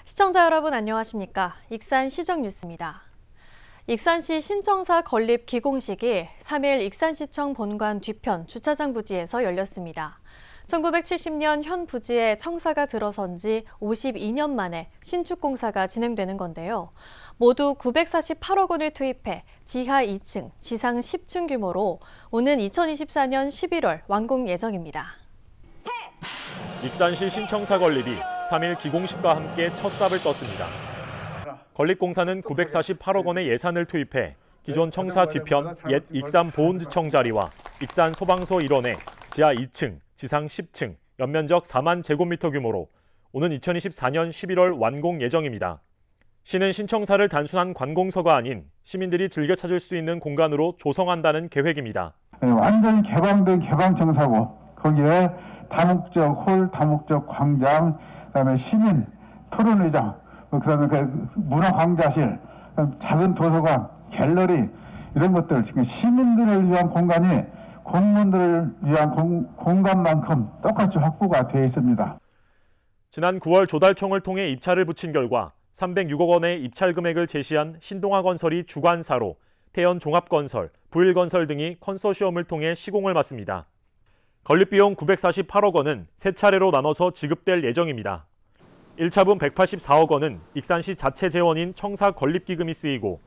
시청자 여러분 안녕하십니까? 익산 시정 뉴스입니다. 익산시 신청사 건립 기공식이 3일 익산시청 본관 뒤편 주차장 부지에서 열렸습니다. 1970년 현 부지에 청사가 들어선 지 52년 만에 신축 공사가 진행되는 건데요. 모두 948억 원을 투입해 지하 2층, 지상 10층 규모로 오는 2024년 11월 완공 예정입니다. 익산시 신청사 건립이 3일 기공식과 함께 첫 삽을 떴습니다. 건립공사는 948억 원의 예산을 투입해 기존 청사 뒤편 옛 익산 보훈지청 자리와 익산 소방서 일원의 지하 2층, 지상 10층, 연면적 4만 제곱미터 규모로 오는 2024년 11월 완공 예정입니다. 시는 신청사를 단순한 관공서가 아닌 시민들이 즐겨 찾을 수 있는 공간으로 조성한다는 계획입니다. 완전히 개방된 개방청사고 거기에 다목적 홀, 다목적 광장, 그다음에 시민 토론회장, 그다음에 그 문화광자실, 작은 도서관, 갤러리 이런 것들 지금 시민들을 위한 공간이 공무원들을 위한 공간만큼 똑같이 확보가 되어 있습니다. 지난 9월 조달청을 통해 입찰을 붙인 결과 306억 원의 입찰 금액을 제시한 신동아건설이 주관사로 태연종합건설, 부일건설 등이 컨소시엄을 통해 시공을 맡습니다. 건립비용 948억 원은 세 차례로 나눠서 지급될 예정입니다. 1차분 184억 원은 익산시 자체 재원인 청사 건립기금이 쓰이고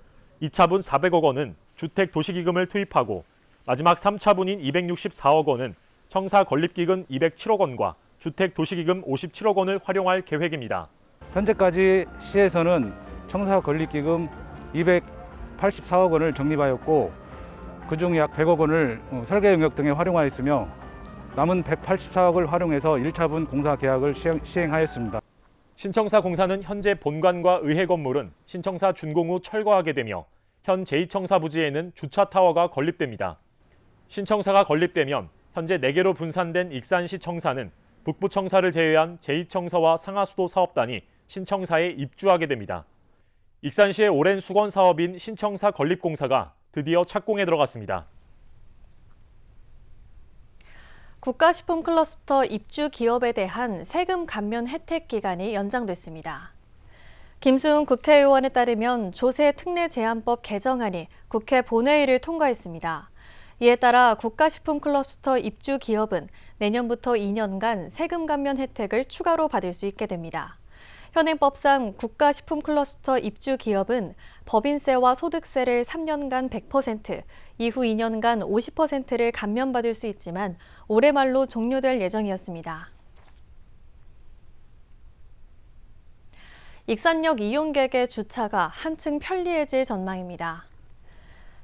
2차분 400억 원은 주택도시기금을 투입하고 마지막 3차분인 264억 원은 청사 건립기금 207억 원과 주택도시기금 57억 원을 활용할 계획입니다. 현재까지 시에서는 청사 건립기금 284억 원을 적립하였고 그중 약 100억 원을 설계 용역 등에 활용하였으며 남은 184억을 활용해서 1차분 공사 계약을 시행하였습니다. 신청사 공사는 현재 본관과 의회 건물은 신청사 준공 후 철거하게 되며 현 제2청사 부지에는 주차타워가 건립됩니다. 신청사가 건립되면 현재 4개로 분산된 익산시 청사는 북부청사를 제외한 제2청사와 상하수도 사업단이 신청사에 입주하게 됩니다. 익산시의 오랜 수건 사업인 신청사 건립공사가 드디어 착공에 들어갔습니다. 국가식품클러스터 입주 기업에 대한 세금 감면 혜택 기간이 연장됐습니다. 김수훈 국회의원에 따르면 조세 특례 제한법 개정안이 국회 본회의를 통과했습니다. 이에 따라 국가식품클러스터 입주 기업은 내년부터 2년간 세금 감면 혜택을 추가로 받을 수 있게 됩니다. 현행법상 국가식품클러스터 입주 기업은 법인세와 소득세를 3년간 100%, 이후 2년간 50%를 감면받을 수 있지만 올해 말로 종료될 예정이었습니다. 익산역 이용객의 주차가 한층 편리해질 전망입니다.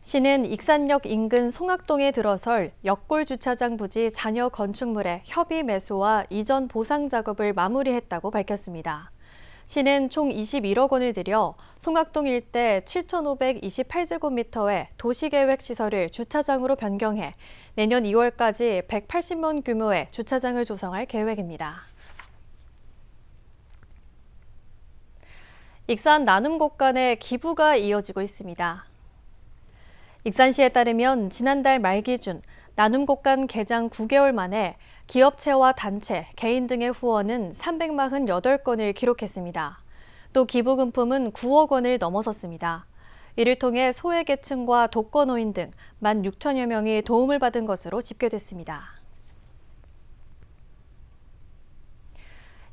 시는 익산역 인근 송악동에 들어설 역골 주차장 부지 잔여 건축물의 협의 매수와 이전 보상 작업을 마무리했다고 밝혔습니다. 시는 총 21억 원을 들여 송악동 일대 7,528제곱미터의 도시계획 시설을 주차장으로 변경해 내년 2월까지 180명 규모의 주차장을 조성할 계획입니다. 익산 나눔곡 간의 기부가 이어지고 있습니다. 익산시에 따르면 지난달 말 기준 나눔곡 간 개장 9개월 만에 기업체와 단체, 개인 등의 후원은 348건을 기록했습니다. 또 기부금품은 9억 원을 넘어섰습니다. 이를 통해 소외계층과 독거노인 등 16,000여 명이 도움을 받은 것으로 집계됐습니다.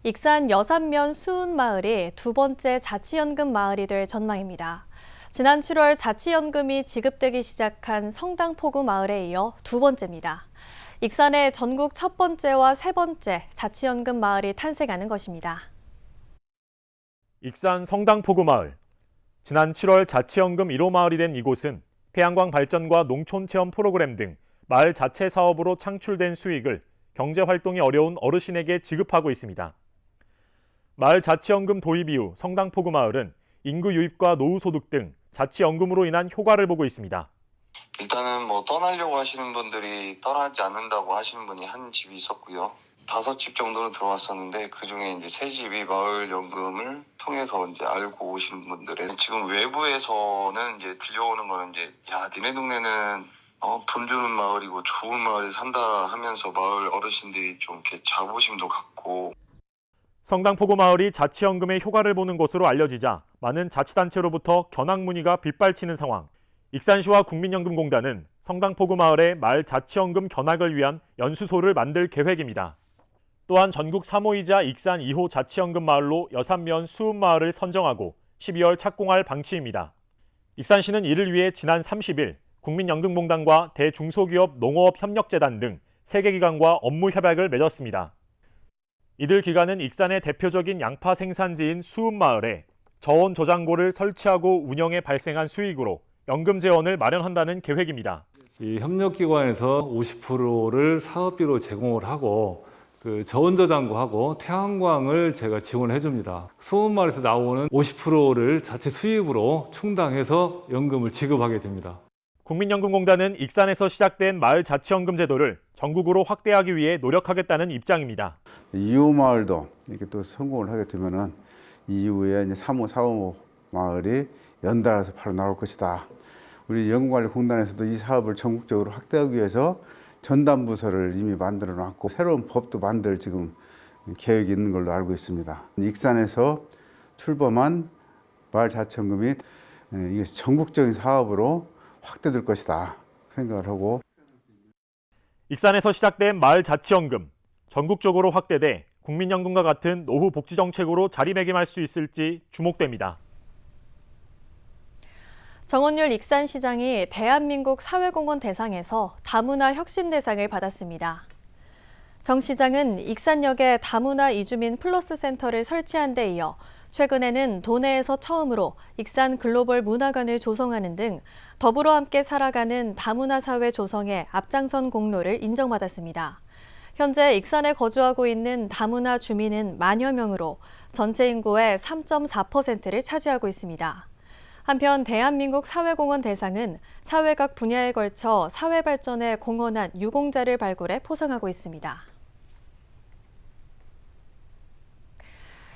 익산 여산면 수운마을이 두 번째 자치연금 마을이 될 전망입니다. 지난 7월 자치연금이 지급되기 시작한 성당포구 마을에 이어 두 번째입니다. 익산의 전국 첫 번째와 세 번째 자치연금 마을이 탄생하는 것입니다. 익산 성당포구 마을. 지난 7월 자치연금 1호 마을이 된 이곳은 태양광 발전과 농촌체험 프로그램 등 마을 자체 사업으로 창출된 수익을 경제활동이 어려운 어르신에게 지급하고 있습니다. 마을 자치연금 도입 이후 성당포구 마을은 인구 유입과 노후 소득 등 자치연금으로 인한 효과를 보고 있습니다. 일단은 떠나려고 하시는 분들이 떠나지 않는다고 하시는 분이 한 집이 있었고요. 5집 정도는 들어왔었는데 그중에 이제 3집이 마을 연금을 통해서 이제 알고 오시는 분들의 지금 외부에서는 이제 들려오는 거는 이제 야 니네 동네는 돈 주는 마을이고 좋은 마을에 산다 하면서 마을 어르신들이 좀 이렇게 자부심도 갖고 성당포구 마을이 자치연금의 효과를 보는 곳으로 알려지자 많은 자치단체로부터 견학 문의가 빗발치는 상황. 익산시와 국민연금공단은 성당포구 마을의 마을 자치연금 견학을 위한 연수소를 만들 계획입니다. 또한 전국 3호이자 익산 2호 자치연금 마을로 여산면 수읍마을을 선정하고 12월 착공할 방침입니다. 익산시는 이를 위해 지난 30일 국민연금공단과 대중소기업 농어업협력재단 등 3개 기관과 업무 협약을 맺었습니다. 이들 기관은 익산의 대표적인 양파 생산지인 수읍마을에 저온 저장고를 설치하고 운영에 발생한 수익으로 연금 재원을 마련한다는 계획입니다. 이 협력기관에서 50%를 사업비로 제공을 하고 그 저온저장고하고 태양광을 제가 지원해 줍니다. 수원마을에서 나오는 50%를 자체 수입으로 충당해서 연금을 지급하게 됩니다. 국민연금공단은 익산에서 시작된 마을 자치연금 제도를 전국으로 확대하기 위해 노력하겠다는 입장입니다. 2호 마을도 이렇게 또 성공을 하게 되면은 이후에 이제 3호, 4호 마을이 연달아서 바로 나올 것이다. 우리 연금관리공단에서도 이 사업을 전국적으로 확대하기 위해서 전담부서를 이미 만들어 놨고 새로운 법도 만들 지금 계획이 있는 걸로 알고 있습니다. 익산에서 출범한 마을 자치연금이 이게 전국적인 사업으로 확대될 것이다 생각을 하고, 익산에서 시작된 마을 자치연금, 전국적으로 확대돼 국민연금과 같은 노후 복지 정책으로 자리매김할 수 있을지 주목됩니다. 정원율 익산시장이 대한민국 사회공헌 대상에서 다문화 혁신 대상을 받았습니다. 정 시장은 익산역에 다문화 이주민 플러스 센터를 설치한 데 이어 최근에는 도내에서 처음으로 익산 글로벌 문화관을 조성하는 등 더불어 함께 살아가는 다문화 사회 조성에 앞장선 공로를 인정받았습니다. 현재 익산에 거주하고 있는 다문화 주민은 만여 명으로 전체 인구의 3.4%를 차지하고 있습니다. 한편 대한민국 사회공헌 대상은 사회 각 분야에 걸쳐 사회 발전에 공헌한 유공자를 발굴해 포상하고 있습니다.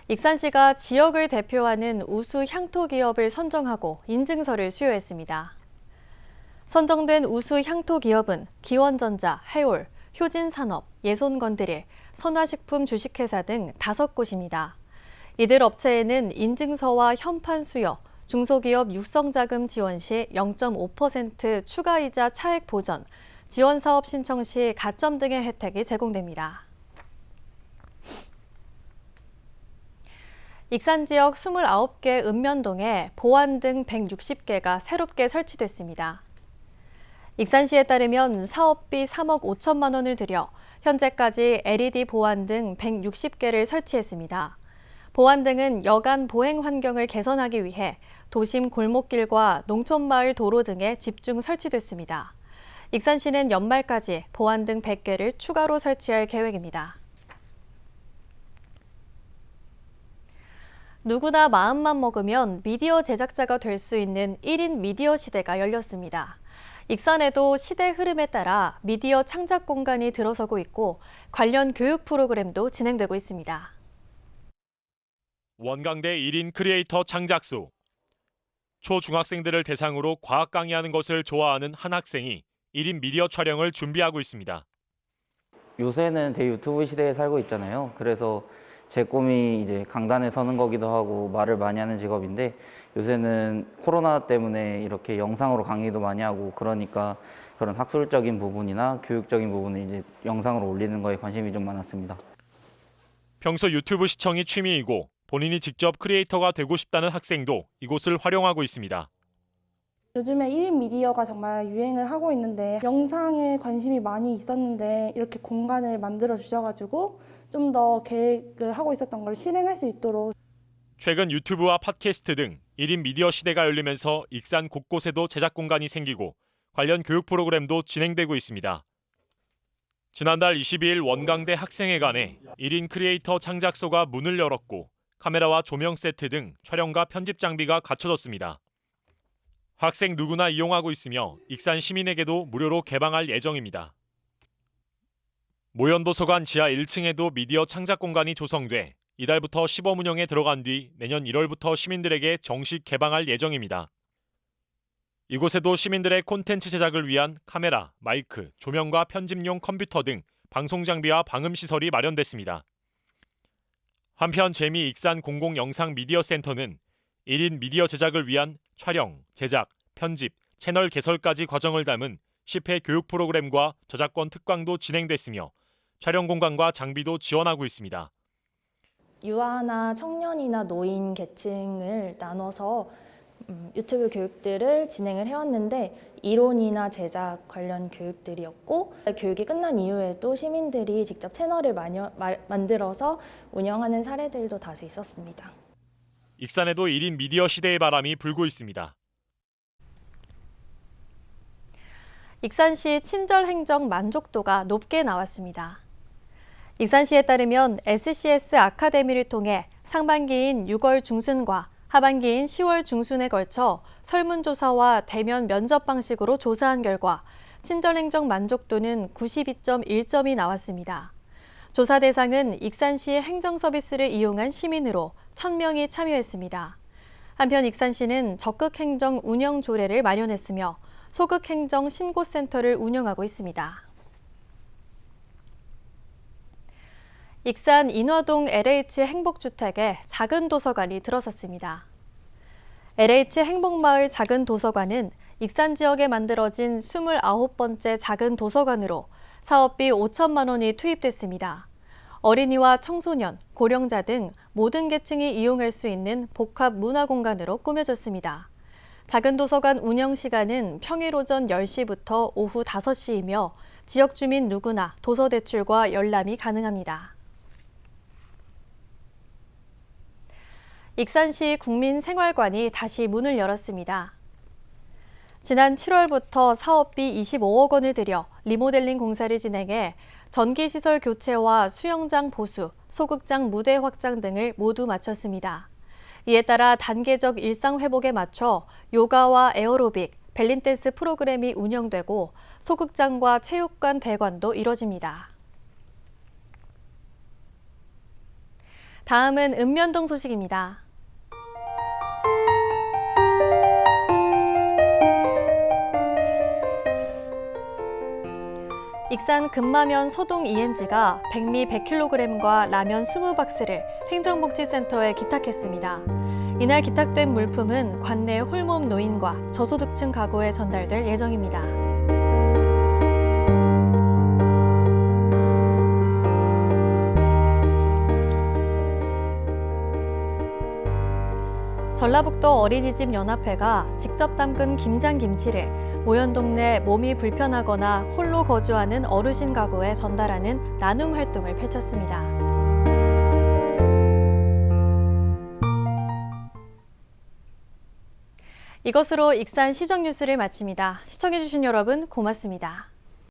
익산시가 지역을 대표하는 우수 향토 기업을 선정하고 인증서를 수여했습니다. 선정된 우수 향토 기업은 기원전자, 해올, 효진산업, 예손건드릴, 선화식품 주식회사 등 5곳입니다. 이들 업체에는 인증서와 현판 수여, 중소기업 육성자금 지원 시 0.5% 추가이자 차액 보전, 지원사업 신청 시 가점 등의 혜택이 제공됩니다. 익산 지역 29개 읍면동에 보안 등 160개가 새롭게 설치됐습니다. 익산시에 따르면 사업비 3억 5천만 원을 들여 현재까지 LED 보안 등 160개를 설치했습니다. 보안 등은 여간 보행 환경을 개선하기 위해 도심 골목길과 농촌마을 도로 등에 집중 설치됐습니다. 익산시는 연말까지 보안 등 100개를 추가로 설치할 계획입니다. 누구나 마음만 먹으면 미디어 제작자가 될 수 있는 1인 미디어 시대가 열렸습니다. 익산에도 시대 흐름에 따라 미디어 창작 공간이 들어서고 있고 관련 교육 프로그램도 진행되고 있습니다. 원광대 1인 크리에이터 창작수. 초중학생들을 대상으로 과학 강의하는 것을 좋아하는 한 학생이 1인 미디어 촬영을 준비하고 있습니다. 요새는 대유튜브 시대에 살고 있잖아요. 그래서 제 꿈이 이제 강단에 서는 거기도 하고 말을 많이 하는 직업인데 요새는 코로나 때문에 이렇게 영상으로 강의도 많이 하고 그러니까 그런 학술적인 부분이나 교육적인 부분을 이제 영상으로 올리는 거에 관심이 좀 많았습니다. 평소 유튜브 시청이 취미이고 본인이 직접 크리에이터가 되고 싶다는 학생도 이곳을 활용하고 있습니다. 요즘에 1인 미디어가 정말 유행을 하고 있는데 영상에 관심이 많이 있었는데 이렇게 공간을 만들어 주셔가지고 좀 더 계획을 하고 있었던 걸 실행할 수 있도록. 최근 유튜브와 팟캐스트 등 1인 미디어 시대가 열리면서 익산 곳곳에도 제작 공간이 생기고 관련 교육 프로그램도 진행되고 있습니다. 지난달 22일 원광대 학생회관에 1인 크리에이터 창작소가 문을 열었고 카메라와 조명 세트 등 촬영과 편집 장비가 갖춰졌습니다. 학생 누구나 이용하고 있으며 익산 시민에게도 무료로 개방할 예정입니다. 모현도서관 지하 1층에도 미디어 창작 공간이 조성돼 이달부터 시범 운영에 들어간 뒤 내년 1월부터 시민들에게 정식 개방할 예정입니다. 이곳에도 시민들의 콘텐츠 제작을 위한 카메라, 마이크, 조명과 편집용 컴퓨터 등 방송 장비와 방음 시설이 마련됐습니다. 한편 재미 익산 공공영상 미디어 센터는 1인 미디어 제작을 위한 촬영, 제작, 편집, 채널 개설까지 과정을 담은 10회 교육 프로그램과 저작권 특강도 진행됐으며 촬영 공간과 장비도 지원하고 있습니다. 유아나 청년이나 노인 계층을 나눠서 유튜브 교육들을 진행을 해왔는데 이론이나 제작 관련 교육들이었고 교육이 끝난 이후에도 시민들이 직접 채널을 만들어서 운영하는 사례들도 다수 있었습니다. 익산에도 1인 미디어 시대의 바람이 불고 있습니다. 익산시 친절 행정 만족도가 높게 나왔습니다. 익산시에 따르면 SCS 아카데미를 통해 상반기인 6월 중순과 하반기인 10월 중순에 걸쳐 설문조사와 대면 면접 방식으로 조사한 결과 친절 행정 만족도는 92.1점이 나왔습니다. 조사 대상은 익산시 행정 서비스를 이용한 시민으로 1,000명이 참여했습니다. 한편 익산시는 적극 행정 운영 조례를 마련했으며 소극 행정 신고센터를 운영하고 있습니다. 익산 인화동 LH 행복주택에 작은 도서관이 들어섰습니다. LH 행복마을 작은 도서관은 익산 지역에 만들어진 29번째 작은 도서관으로 사업비 5천만 원이 투입됐습니다. 어린이와 청소년, 고령자 등 모든 계층이 이용할 수 있는 복합 문화공간으로 꾸며졌습니다. 작은 도서관 운영 시간은 평일 오전 10시부터 오후 5시이며 지역 주민 누구나 도서 대출과 열람이 가능합니다. 익산시 국민생활관이 다시 문을 열었습니다. 지난 7월부터 사업비 25억 원을 들여 리모델링 공사를 진행해 전기시설 교체와 수영장 보수, 소극장 무대 확장 등을 모두 마쳤습니다. 이에 따라 단계적 일상 회복에 맞춰 요가와 에어로빅, 벨린댄스 프로그램이 운영되고 소극장과 체육관 대관도 이뤄집니다. 다음은 읍면동 소식입니다. 익산 금마면 소동 ENG가 백미 100kg과 라면 20박스를 행정복지센터에 기탁했습니다. 이날 기탁된 물품은 관내 홀몸 노인과 저소득층 가구에 전달될 예정입니다. 전라북도 어린이집 연합회가 직접 담근 김장김치를 모현동 내 몸이 불편하거나 홀로 거주하는 어르신 가구에 전달하는 나눔 활동을 펼쳤습니다. 이것으로 익산 시정 뉴스를 마칩니다. 시청해주신 여러분 고맙습니다.